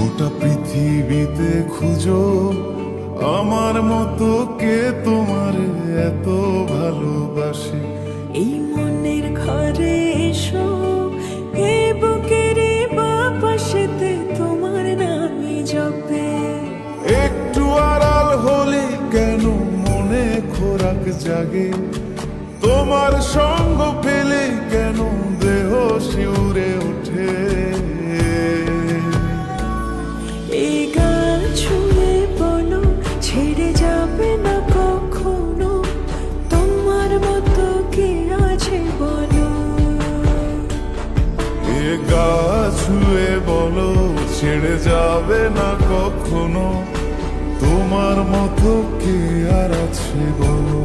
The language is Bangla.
গোটা পৃথিবীতে খুঁজো আমার মতো কে তোমার এত ভালোবাসে। এই মনের ঘরে এসো, এই বুকের বাপাশেতে তোমার নামই জপে। একটু আড়াল হলে কেন মনে খোরাক জাগে, তোমার সঙ্গ পেলে কেন দেহ শিউরে ওঠে। এই গান ছুঁয়ে বলো ছেড়ে যাবে না কখনো, তোমার মতো কে আছে বলো। এ গা ছুঁয়ে বলো ছেড়ে যাবে না কখনো, তোমার মতো কে আর আছে বলো।